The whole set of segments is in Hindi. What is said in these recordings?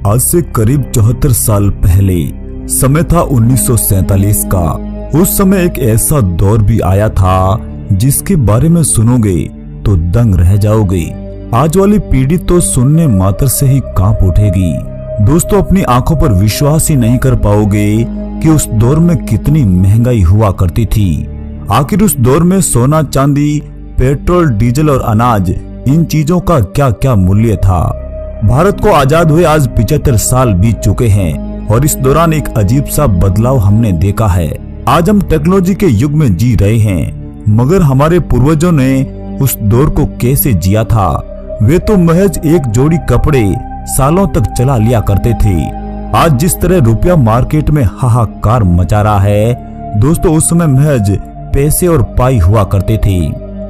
आज से करीब 74 साल पहले समय था 1947 का। उस समय एक ऐसा दौर भी आया था जिसके बारे में सुनोगे तो दंग रह जाओगे। आज वाली पीढ़ी तो सुनने मात्र से ही कांप उठेगी। दोस्तों, अपनी आंखों पर विश्वास ही नहीं कर पाओगे कि उस दौर में कितनी महंगाई हुआ करती थी। आखिर उस दौर में सोना, चांदी, पेट्रोल, डीजल और अनाज, इन चीजों का क्या क्या मूल्य था। भारत को आजाद हुए आज 75 साल बीत चुके हैं और इस दौरान एक अजीब सा बदलाव हमने देखा है। आज हम टेक्नोलॉजी के युग में जी रहे हैं, मगर हमारे पूर्वजों ने उस दौर को कैसे जिया था। वे तो महज एक जोड़ी कपड़े सालों तक चला लिया करते थे। आज जिस तरह रुपया मार्केट में हाहाकार मचा रहा है, दोस्तों उस समय महज पैसे और पाई हुआ करते थे।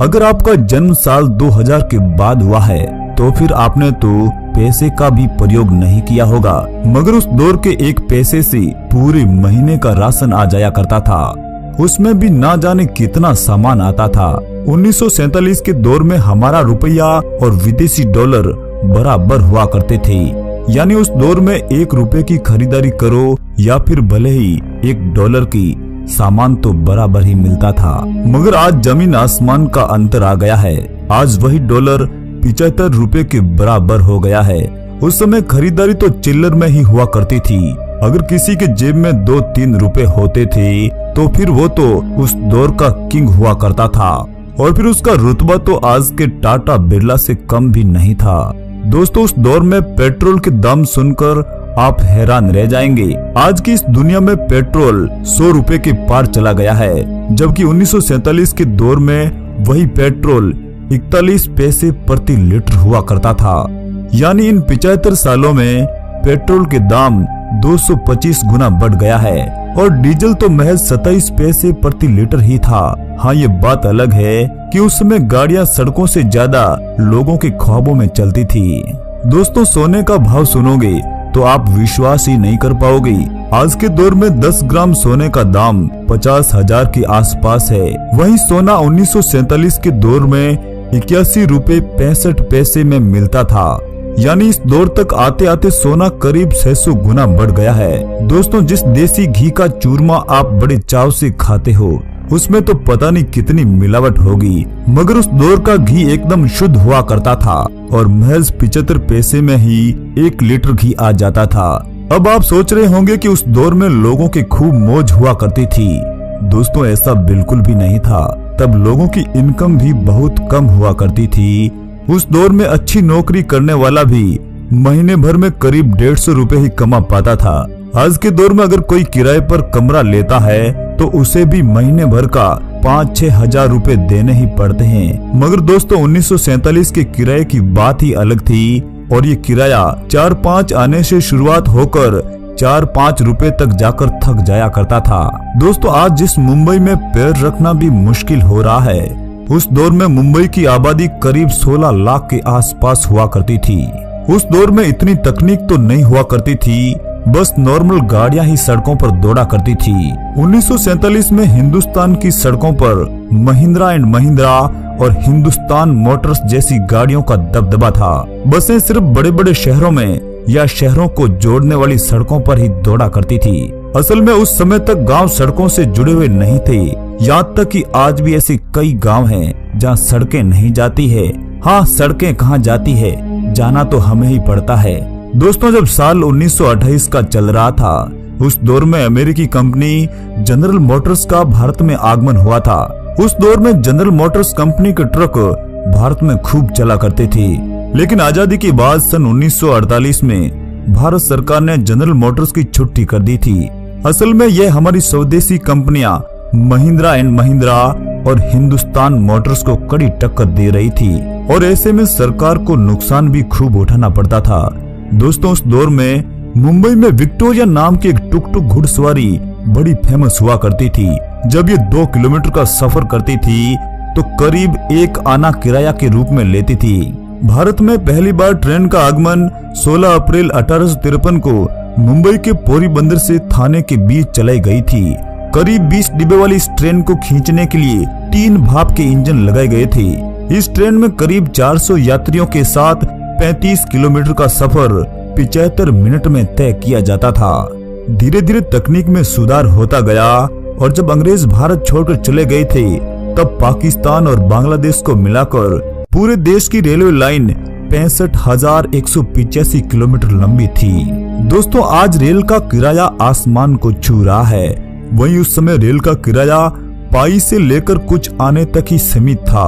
अगर आपका जन्म साल 2000 के बाद हुआ है तो फिर आपने तो पैसे का भी प्रयोग नहीं किया होगा, मगर उस दौर के एक पैसे से पूरे महीने का राशन आ जाया करता था। उसमें भी ना जाने कितना सामान आता था। 1947 के दौर में हमारा रुपया और विदेशी डॉलर बराबर हुआ करते थे। यानी उस दौर में 1 रुपए की खरीदारी करो या फिर भले ही $1 की, सामान तो बराबर ही मिलता था। मगर आज जमीन आसमान का अंतर आ गया है। आज वही डॉलर 75 रुपए के बराबर हो गया है। उस समय खरीदारी तो चिल्लर में ही हुआ करती थी। अगर किसी के जेब में 2-3 रुपए होते थे तो फिर वो तो उस दौर का किंग हुआ करता था और फिर उसका रुतबा तो आज के टाटा बिरला से कम भी नहीं था। दोस्तों, उस दौर में पेट्रोल के दाम सुनकर आप हैरान रह जाएंगे। आज की इस दुनिया में पेट्रोल 100 रुपए के पार चला गया है, जबकि 1947 के दौर में वही पेट्रोल 41 पैसे प्रति लीटर हुआ करता था। यानी इन 75 सालों में पेट्रोल के दाम 225 गुना बढ़ गया है और डीजल तो महज 27 पैसे प्रति लीटर ही था। हाँ, ये बात अलग है कि उस समय गाड़ियां सड़कों से ज्यादा लोगों के ख्वाबों में चलती थी। दोस्तों, सोने का भाव सुनोगे तो आप विश्वास ही नहीं कर पाओगे। आज के दौर में 10 ग्राम सोने का दाम 50,000 के आसपास है। वही सोना 1947 के दौर में 81 रुपए 65 पैसे में मिलता था। यानी इस दौर तक आते आते सोना करीब 600 गुना बढ़ गया है। दोस्तों, जिस देसी घी का चूरमा आप बड़े चाव से खाते हो, उसमें तो पता नहीं कितनी मिलावट होगी, मगर उस दौर का घी एकदम शुद्ध हुआ करता था और महज 75 पैसे में ही 1 लीटर घी आ जाता था। अब आप सोच रहे होंगे कि उस दौर में लोगों की खूब मौज हुआ करती थी। दोस्तों, ऐसा बिल्कुल भी नहीं था। तब लोगों की इनकम भी बहुत कम हुआ करती थी। उस दौर में अच्छी नौकरी करने वाला भी महीने भर में करीब 150 रुपए ही कमा पाता था। आज के दौर में अगर कोई किराए पर कमरा लेता है तो उसे भी महीने भर का 5-6 हजार रुपए देने ही पड़ते हैं। मगर दोस्तों, 1947 के किराए की बात ही अलग थी और ये किराया 4-5 आने से शुरुआत होकर 4-5 रुपए तक जाकर थक जाया करता था। दोस्तों, आज जिस मुंबई में पैर रखना भी मुश्किल हो रहा है, उस दौर में मुंबई की आबादी करीब 16 लाख के आसपास हुआ करती थी। उस दौर में इतनी तकनीक तो नहीं हुआ करती थी, बस नॉर्मल गाड़ियां ही सड़कों पर दौड़ा करती थी। 1947 में हिंदुस्तान की सड़कों पर महिंद्रा एंड महिंद्रा और हिंदुस्तान मोटर्स जैसी गाड़ियों का दबदबा था। बसें सिर्फ बड़े बड़े शहरों में या शहरों को जोड़ने वाली सड़कों पर ही दौड़ा करती थी। असल में उस समय तक गांव सड़कों से जुड़े हुए नहीं थे। यहाँ तक कि आज भी ऐसे कई गांव हैं जहाँ सड़कें नहीं जाती है। हाँ, सड़कें कहाँ जाती है, जाना तो हमें ही पड़ता है। दोस्तों, जब साल 1928 का चल रहा था, उस दौर में अमेरिकी कंपनी जनरल मोटर्स का भारत में आगमन हुआ था। उस दौर में जनरल मोटर्स कंपनी के ट्रक भारत में खूब चला करते थे। लेकिन आजादी के बाद सन 1948 में भारत सरकार ने जनरल मोटर्स की छुट्टी कर दी थी। असल में यह हमारी स्वदेशी कंपनियां महिंद्रा एंड महिंद्रा और हिंदुस्तान मोटर्स को कड़ी टक्कर दे रही थी और ऐसे में सरकार को नुकसान भी खूब उठाना पड़ता था। दोस्तों, उस दौर में मुंबई में विक्टोरिया नाम की एक टुक-टुक घुड़सवारी बड़ी फेमस हुआ करती थी। जब ये 2 किलोमीटर का सफर करती थी तो करीब 1 आना किराया के रूप में लेती थी। भारत में पहली बार ट्रेन का आगमन 16 अप्रैल 1853 को मुंबई के पोरबंदर से थाने के बीच चलाई गई थी। करीब 20 डिब्बे वाली इस ट्रेन को खींचने के लिए 3 भाप के इंजन लगाए गए थे। इस ट्रेन में करीब 400 यात्रियों के साथ 35 किलोमीटर का सफर 75 मिनट में तय किया जाता था। धीरे धीरे तकनीक में सुधार होता गया और जब अंग्रेज भारत छोड़कर चले गए थे तब पाकिस्तान और बांग्लादेश को मिलाकर पूरे देश की रेलवे लाइन 65,185 किलोमीटर लंबी थी। दोस्तों, आज रेल का किराया आसमान को छू रहा है। वहीं उस समय रेल का किराया पाई से लेकर कुछ आने तक ही सीमित था।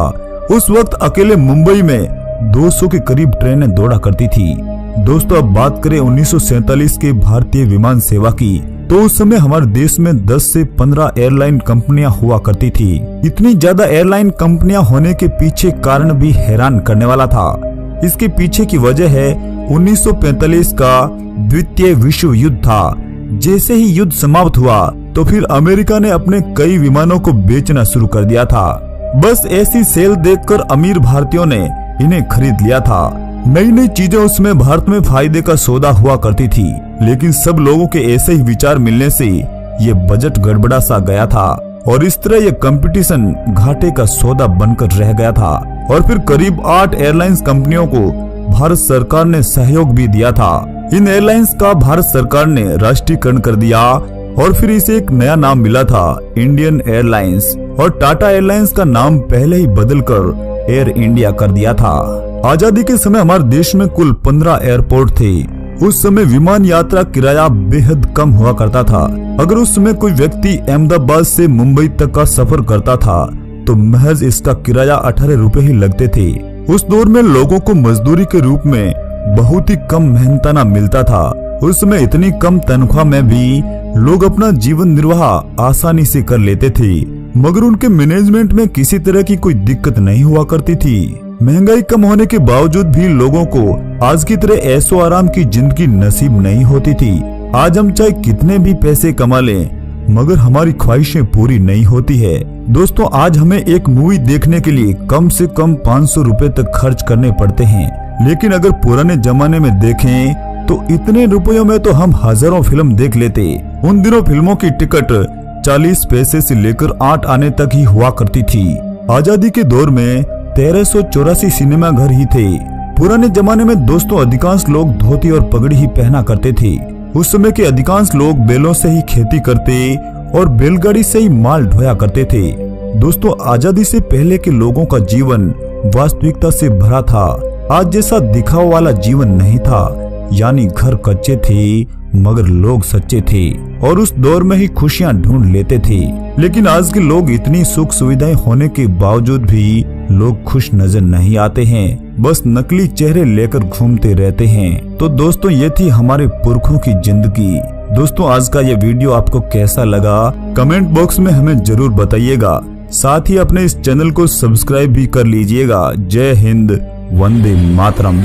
उस वक्त अकेले मुंबई में 200 के करीब ट्रेनें दौड़ा करती थी। दोस्तों, अब बात करें 1947 के भारतीय विमान सेवा की, तो उस समय हमारे देश में 10 से 15 एयरलाइन कंपनियां हुआ करती थी। इतनी ज्यादा एयरलाइन कंपनियां होने के पीछे कारण भी हैरान करने वाला था। इसके पीछे की वजह है 1945 का द्वितीय विश्व युद्ध था। जैसे ही युद्ध समाप्त हुआ तो फिर अमेरिका ने अपने कई विमानों को बेचना शुरू कर दिया था। बस ऐसी सेल देखकर अमीर भारतीयों ने इन्हें खरीद लिया था। नई नई चीजें उसमें भारत में फायदे का सौदा हुआ करती थी, लेकिन सब लोगों के ऐसे ही विचार मिलने से ये बजट गड़बड़ा सा गया था और इस तरह ये कंपटीशन घाटे का सौदा बनकर रह गया था। और फिर करीब 8 एयरलाइंस कंपनियों को भारत सरकार ने सहयोग भी दिया था। इन एयरलाइंस का भारत सरकार ने राष्ट्रीयकरण कर दिया और फिर इसे एक नया नाम मिला था, इंडियन एयरलाइंस, और टाटा एयरलाइंस का नाम पहले ही बदलकर एयर इंडिया कर दिया था। आजादी के समय हमारे देश में कुल 15 एयरपोर्ट थे। उस समय विमान यात्रा किराया बेहद कम हुआ करता था। अगर उस समय कोई व्यक्ति अहमदाबाद से मुंबई तक का सफर करता था तो महज इसका किराया 18 रुपए ही लगते थे। उस दौर में लोगों को मजदूरी के रूप में बहुत ही कम मेहनताना मिलता था। उस समय इतनी कम तनख्वाह में भी लोग अपना जीवन निर्वाह आसानी से कर लेते थे, मगर उनके मैनेजमेंट में किसी तरह की कोई दिक्कत नहीं हुआ करती थी। महंगाई कम होने के बावजूद भी लोगों को आज की तरह ऐशो आराम की जिंदगी नसीब नहीं होती थी। आज हम चाहे कितने भी पैसे कमा लें, मगर हमारी ख्वाहिशें पूरी नहीं होती है। दोस्तों, आज हमें एक मूवी देखने के लिए कम से कम 500 रुपए तक खर्च करने पड़ते हैं, लेकिन अगर पुराने जमाने में देखें तो इतने रुपयों में तो हम हजारों फिल्म देख लेते। उन दिनों फिल्मों की टिकट 40 पैसे से लेकर 8 आने तक ही हुआ करती थी। आजादी के दौर में 1384 सिनेमा घर ही थे। पुराने जमाने में दोस्तों अधिकांश लोग धोती और पगड़ी ही पहना करते थे। उस समय के अधिकांश लोग बैलों से ही खेती करते और बैलगाड़ी से ही माल ढोया करते थे। दोस्तों, आजादी से पहले के लोगों का जीवन वास्तविकता से भरा था। आज जैसा दिखावा वाला जीवन नहीं था, यानी घर कच्चे थे मगर लोग सच्चे थे और उस दौर में ही खुशियां ढूंढ लेते थे। लेकिन आज के लोग इतनी सुख सुविधाएं होने के बावजूद भी लोग खुश नजर नहीं आते हैं, बस नकली चेहरे लेकर घूमते रहते हैं। तो दोस्तों, ये थी हमारे पुरखों की जिंदगी। दोस्तों, आज का ये वीडियो आपको कैसा लगा कमेंट बॉक्स में हमें जरूर बताइएगा। साथ ही अपने इस चैनल को सब्सक्राइब भी कर लीजिएगा। जय हिंद, वंदे मातरम।